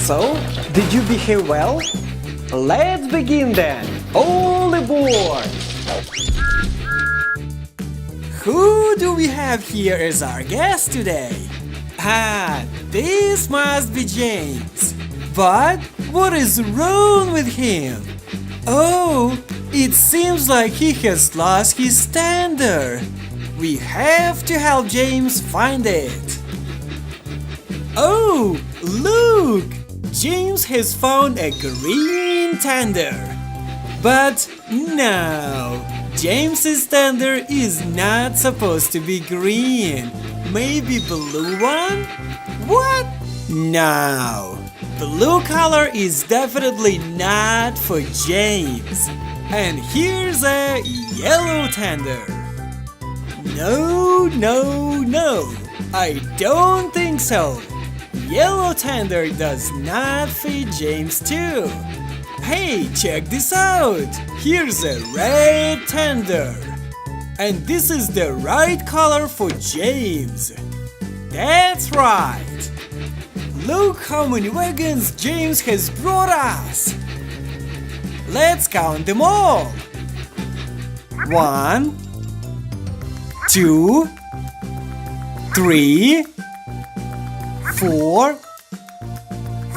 So, did you behave well? Let's begin then! All aboard! Who do we have here as our guest today? This must be James. But what is wrong with him? Oh, it seems like he has lost his tender. We have to help James find it. Oh, look! James has found a green tender. But no, James's tender is not supposed to be green. Maybe blue one? What? No, blue color is definitely not for James. And here's a yellow tender. No, I don't think so. Yellow tender does not fit James too. Hey, check this out! Here's a red tender. And this is the right color for James. That's right. Look how many wagons James has brought us. Let's count them all. 1, 2, 3, 4,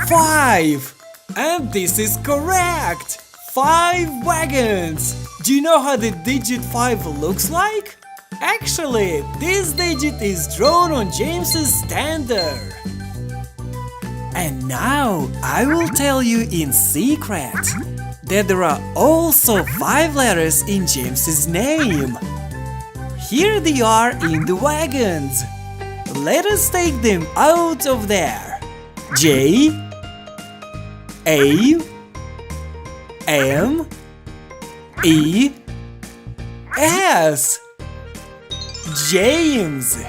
5. And this is correct! 5 wagons! Do you know how the digit 5 looks like? Actually, this digit is drawn on James's tender. And now I will tell you in secret that there are also 5 letters in James's name. Here they are in the wagons. Let us take them out of there. J, A, M, E, S. James.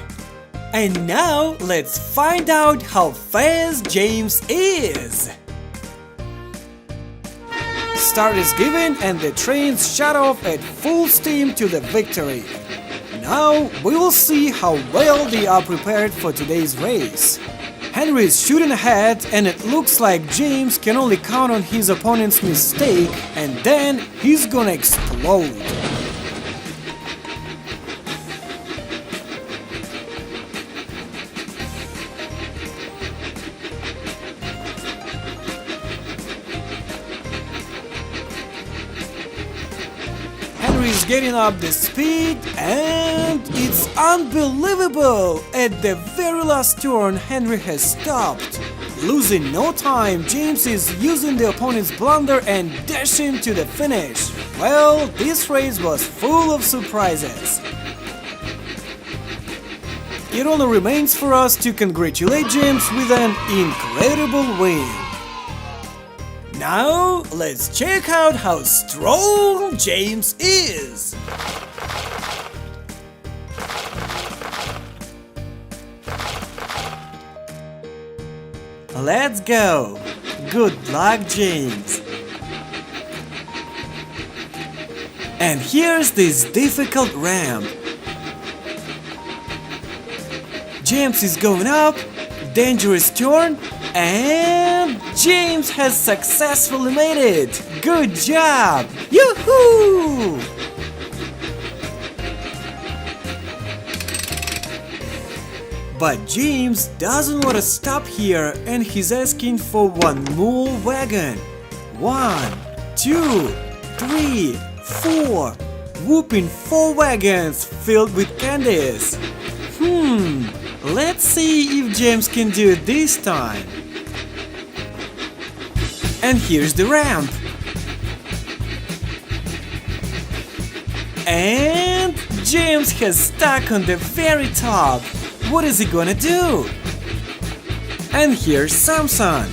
And now let's find out how fast James is. Start is given and the trains shut off at full steam to the victory. Now we will see how well they are prepared for today's race. Henry is shooting ahead and it looks like James can only count on his opponent's mistake and then he's gonna explode. Henry's getting up the speed and it's unbelievable! At the very last turn, Henry has stopped. Losing no time, James is using the opponent's blunder and dashing to the finish. Well, this race was full of surprises. It only remains for us to congratulate James with an incredible win. Now, let's check out how strong James is. Let's go. Good luck, James. And here's this difficult ramp. James is going up, dangerous turn, and James has successfully made it! Good job! Yoo-hoo! But James doesn't want to stop here and he's asking for one more wagon. 1, 2, 3, 4. Whooping 4 wagons filled with candies. Let's see if James can do it this time. And here's the ramp. And James has stuck on the very top. What is he gonna do? And here's Samson.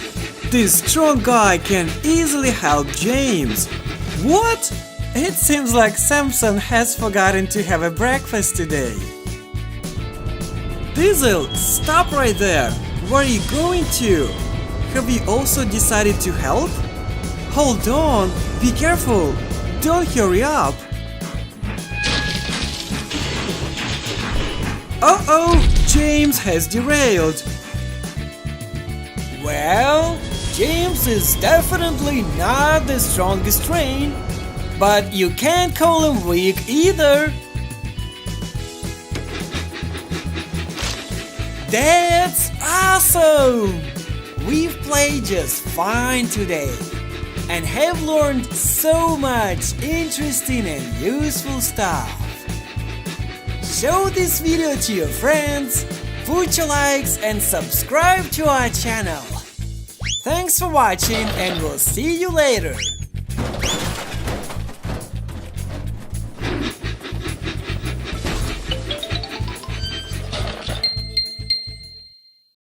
This strong guy can easily help James. What? It seems like Samson has forgotten to have a breakfast today. Diesel, stop right there! Where are you going to? Have you also decided to help? Hold on, be careful, don't hurry up. Uh-oh, James has derailed. Well, James is definitely not the strongest train, but you can't call him weak either. That's awesome! We've played just fine today and have learned so much interesting and useful stuff. Show this video to your friends, put your likes and subscribe to our channel. Thanks for watching and we'll see you later.